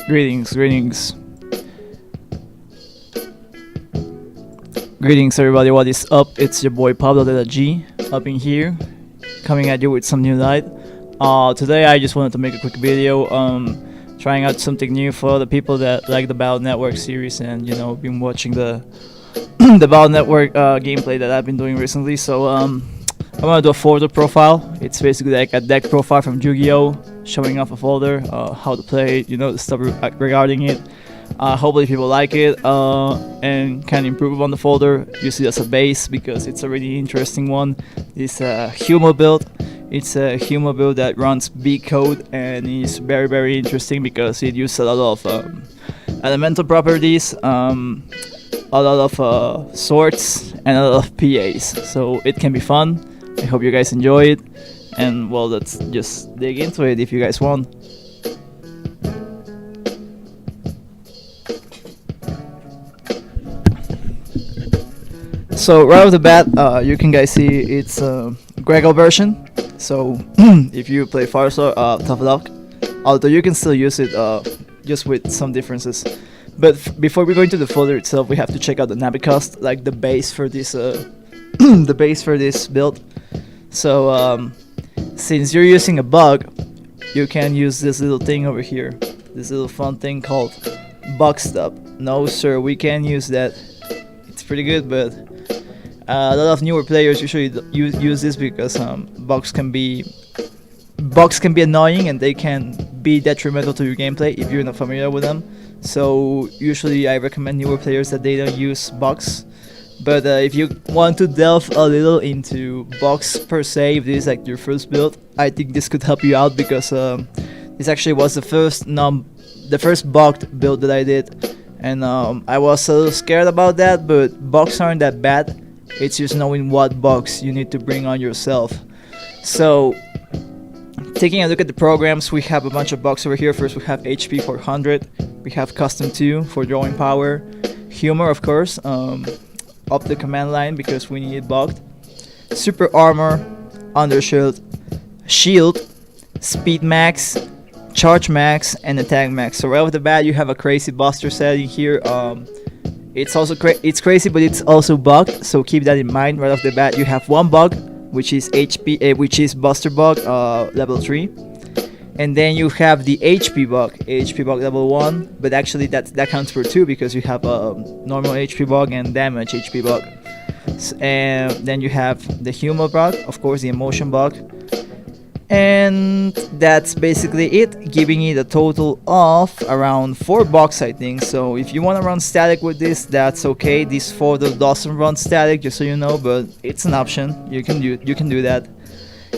Greetings, greetings. Greetings everybody, what is up? It's your boy Pablo de la G up in here, coming at you with some new light. Today I just wanted to make a quick video trying out something new for the people that like the Battle Network series and been watching the the Battle Network gameplay that I've been doing recently. So I want to do a folder profile. It's basically like a deck profile from Yu-Gi-Oh, showing off a folder, how to play it, the stuff regarding it. Hopefully people like it and can improve on the folder. Use it as a base because it's a really interesting one. It's a Humo build. It's a Humo build that runs B code and is very interesting because it uses a lot of elemental properties, a lot of swords, and a lot of PAs. So it can be fun. I hope you guys enjoy it. And well, let's just dig into it if you guys want. So right off the bat, you can guys see it's a Grego version. So if you play Firestar, tough luck. Although you can still use it, just with some differences. But before we go into the folder itself, we have to check out the Navi cost, like the base for this, the base for this build. So since you're using a bug, you can use this little thing over here, this little fun thing called bug stop. No sir, we can't use that. It's pretty good, but a lot of newer players usually use this because bugs can be annoying and they can be detrimental to your gameplay if you're not familiar with them. So usually I recommend newer players that they don't use bugs. But if you want to delve a little into bugs per se, if this is like your first build, I think this could help you out because this actually was the first bugged build that I did, and I was a little scared about that. But bugs aren't that bad. It's just knowing what bugs you need to bring on yourself. So taking a look at the programs, we have a bunch of bugs over here. First we have HP 400, we have Custom 2 for drawing power, Humor of course, up the command line because we need it bugged, Super Armor, Undershield, Shield, Speed Max, Charge Max, and Attack Max. So right off the bat you have a crazy buster setting here. It's also it's crazy, but it's also bugged, so keep that in mind. Right off the bat you have one bug, which is which is Buster Bug level 3, and then you have the HP bug level 1, but actually that counts for 2 because you have a normal HP bug and damage HP bug. And then you have the Humor bug, of course the emotion bug, and that's basically it, giving it a total of around 4 bugs I think. So if you want to run static with this, that's okay. This folder doesn't run static, just so you know, but it's an option. You can do that.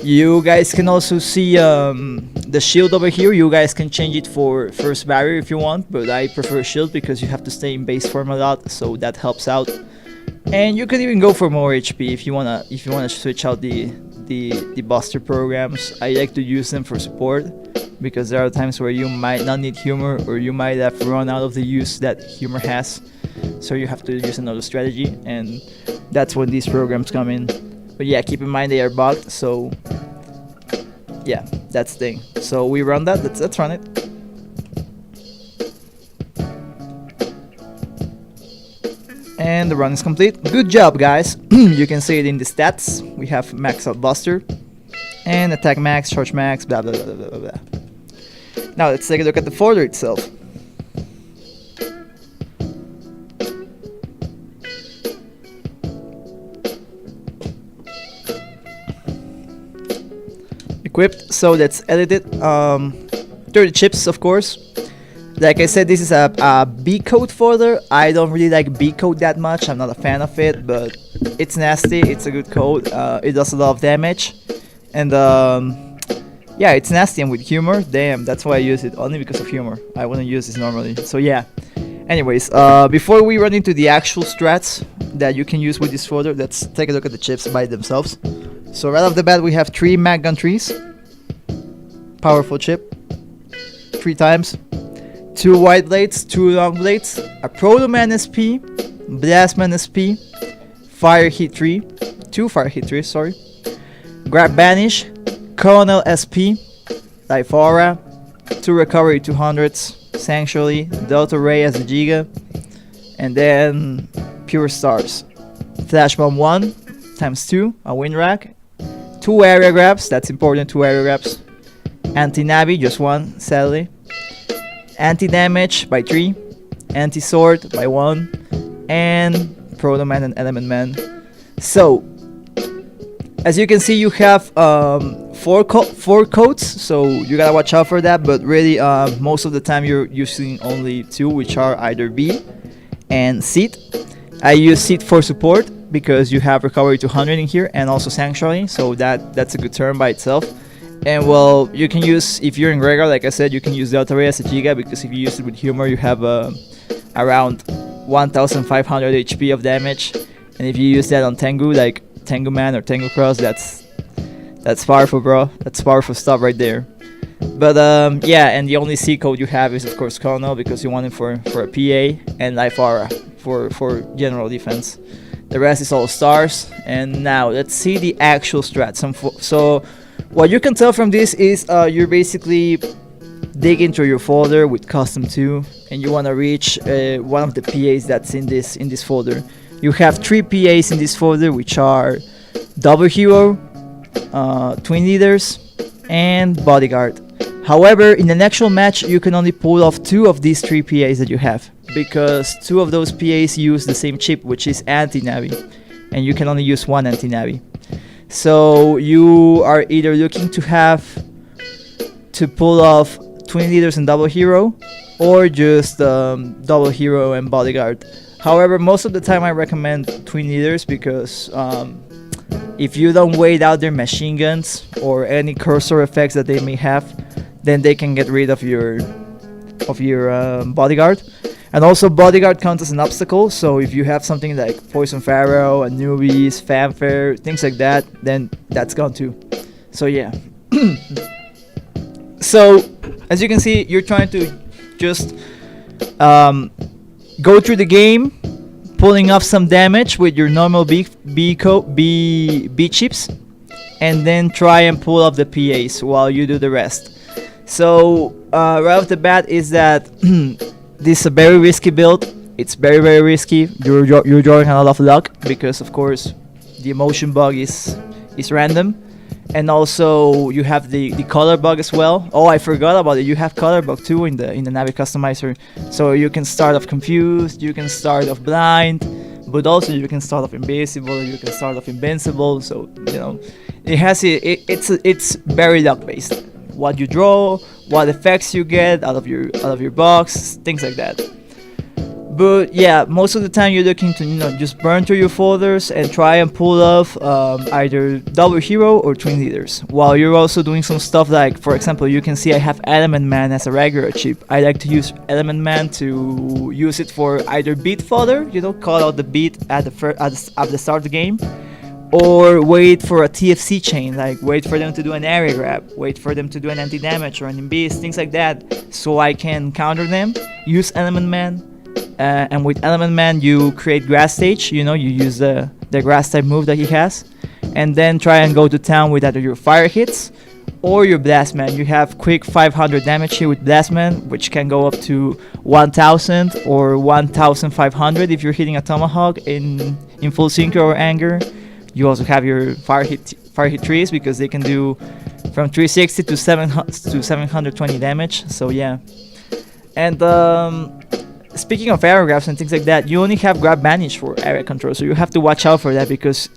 You guys can also see the shield over here. You guys can change it for first barrier if you want, but I prefer shield because you have to stay in base form a lot, so that helps out. And you can even go for more HP if you wanna switch out the buster programs. I like to use them for support because there are times where you might not need Humor, or you might have run out of the use that Humor has, so you have to use another strategy, and that's when these programs come in. But yeah, keep in mind they are bugged, so yeah, that's the thing. So we run that, let's run it. And the run is complete. Good job guys. You can see it in the stats. We have max out buster and attack max, charge max, blah blah blah blah blah. Now let's take a look at the folder itself. Equipped, so let's edit it. 30 chips of course. Like I said, this is a B code folder. I don't really like B code that much. I'm not a fan of it, but it's nasty. It's a good code. It does a lot of damage, and yeah, it's nasty. And with Humor, damn, that's why I use it, only because of Humor. I wouldn't use this normally. So yeah. Anyways, before we run into the actual strats that you can use with this folder, let's take a look at the chips by themselves. So right off the bat, we have 3 mag gun trees. Powerful chip. 3 times. 2 wide blades, 2 long blades, a Proto-Man SP, Blastman SP, Fire Heat 3, 2 Fire Heat 3, sorry, Grab Banish, Colonel SP, Life Aura, 2 Recovery 200s, Sanctuary, Delta Ray as the Giga, and then Pure Stars. Flash Bomb 1 times 2, a Wind Rack, 2 area grabs, that's important, 2 area grabs, Anti-Navi, just 1, sadly, Anti-Damage by 3, Anti-Sword by 1, and Proto Man and Element Man. So, as you can see, you have 4 codes, so you gotta watch out for that, but really most of the time you're using only 2, which are either B and Seed. I use Seed for support because you have Recovery 200 in here and also Sanctuary, so that's a good turn by itself. And well, you can use, if you're in Gregar, like I said, you can use Delta Ray as a Giga, because if you use it with Humor, you have around 1500 HP of damage, and if you use that on Tengu, like Tengu Man or Tengu Cross, that's powerful, bro. That's powerful stuff right there. But yeah, and the only C code you have is of course Kono, because you want it for a PA, and Life Aura for general defense. The rest is all stars. And now let's see the actual strat. So what you can tell from this is you're basically digging through your folder with custom 2, and you want to reach one of the PAs that's in this folder. You have 3 PAs in this folder, which are Double Hero, Twin Leaders, and Bodyguard. However, in an actual match, you can only pull off 2 of these 3 PAs that you have, because 2 of those PAs use the same chip, which is Anti-Navi, and you can only use 1 Anti-Navi. So you are either looking to pull off Twin Leaders and Double Hero, or just Double Hero and Bodyguard. However, most of the time I recommend Twin Leaders, because if you don't wait out their machine guns or any cursor effects that they may have, then they can get rid of your Bodyguard. And also Bodyguard counts as an obstacle, so if you have something like Poison Pharaoh, Anubis, Fanfare, things like that, then that's gone too. So yeah. So as you can see, you're trying to just go through the game, pulling off some damage with your normal B chips, and then try and pull off the PAs while you do the rest. So right off the bat is that this is a very risky build. It's very, very risky. You're drawing a lot of luck, because of course the emotion bug is random, and also you have the color bug as well. Oh, I forgot about it. You have color bug too in the Navi customizer, so you can start off confused, you can start off blind, but also you can start off invisible, you can start off invincible. So you know, it's very luck based. What you draw, what effects you get out of your box, things like that. But yeah, most of the time you're looking to just burn through your folders and try and pull off either Double Hero or Twin Leaders, while you're also doing some stuff like, for example, you can see I have Element Man as a regular chip. I like to use Element Man to use it for either beat fodder, call out the beat at the start of the game, or wait for a TFC chain, like wait for them to do an area grab, wait for them to do an anti-damage or an Imbis, things like that, so I can counter them, use Element Man, and with Element Man you create Grass Stage, you use the Grass type move that he has, and then try and go to town with either your Fire hits or your Blast Man. You have quick 500 damage here with Blast Man, which can go up to 1000 or 1500 if you're hitting a Tomahawk in full synchro or anger. You also have your fire hit trees, because they can do from 360 to 720 damage. So yeah. And speaking of aerographs and things like that, you only have grab banish for area control, so you have to watch out for that, because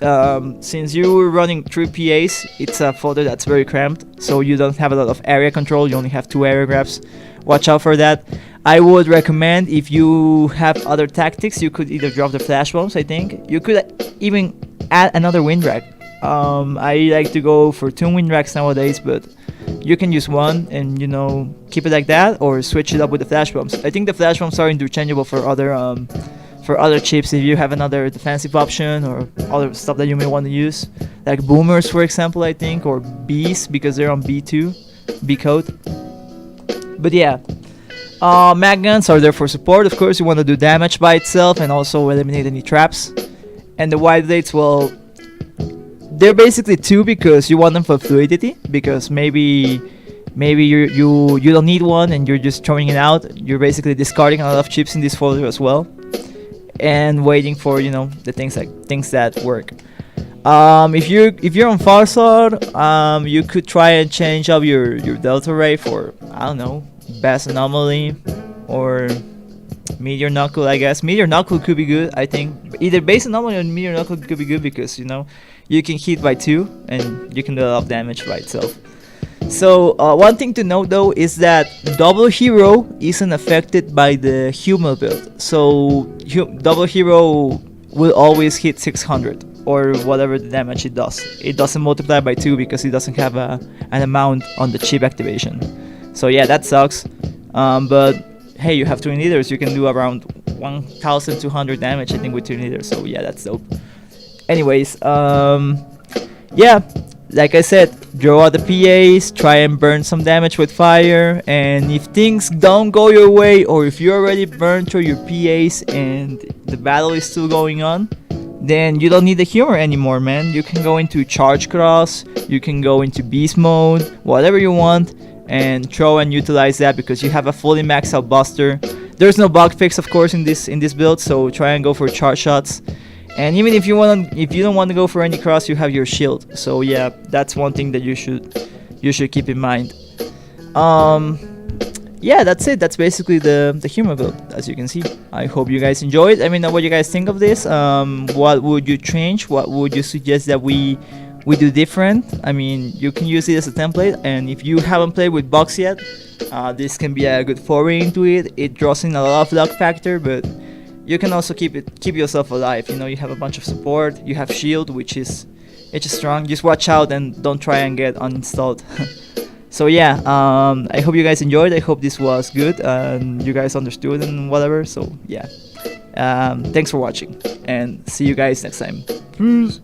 since you're running 3 PAs, it's a folder that's very cramped, so you don't have a lot of area control. You only have 2 aerographs. Watch out for that. I would recommend, if you have other tactics, you could either drop the flash bombs. I think you could even add another wind rack. I like to go for 2 wind racks nowadays, but you can use 1 and keep it like that, or switch it up with the flash bombs. I think the flash bombs are interchangeable for other chips if you have another defensive option or other stuff that you may want to use, like boomers for example, I think, or bees, because they're on B2 B code. But yeah, mag guns are there for support. Of course, you want to do damage by itself and also eliminate any traps. And the wide blades, well, they're basically 2 because you want them for fluidity, because maybe maybe you don't need one and you're just throwing it out. You're basically discarding a lot of chips in this folder as well, and waiting for the things that work. If you're on Farsad, you could try and change up your delta ray for, I don't know, Bass Anomaly or Meteor Knuckle. I guess Meteor Knuckle could be good. I think either Base Anomaly or Meteor Knuckle could be good because you can hit by 2 and you can do a lot of damage by itself. So one thing to note though is that Double Hero isn't affected by the human build. So Double Hero will always hit 600 or whatever the damage it does. It doesn't multiply by 2 because it doesn't have an amount on the chip activation. So yeah, that sucks. But hey, you have twin leaders. You can do around 1,200 damage, I think, with twin leaders. So yeah, that's dope. Anyways, yeah, like I said, draw out the PAs, try and burn some damage with fire, and if things don't go your way, or if you already burned through your PAs and the battle is still going on, then you don't need the humor anymore, man. You can go into charge cross, you can go into beast mode, whatever you want, and throw and utilize that because you have a fully maxed out buster. There's no bug fix, of course, in this build, so try and go for charge shots. And even if you don't want to go for any cross, you have your shield. So yeah, that's one thing that you should keep in mind. Yeah, that's it. That's basically the humor build, as you can see. I hope you guys enjoyed. Let me know what you guys think of this. What would you change? What would you suggest that we do different? I mean, you can use it as a template, and if you haven't played with Box yet, this can be a good foray into it. It draws in a lot of luck factor, but you can also keep yourself alive. You have a bunch of support. You have shield, which is strong. Just watch out and don't try and get uninstalled. So yeah, I hope you guys enjoyed. I hope this was good and you guys understood and whatever. So yeah, thanks for watching and see you guys next time. Peace.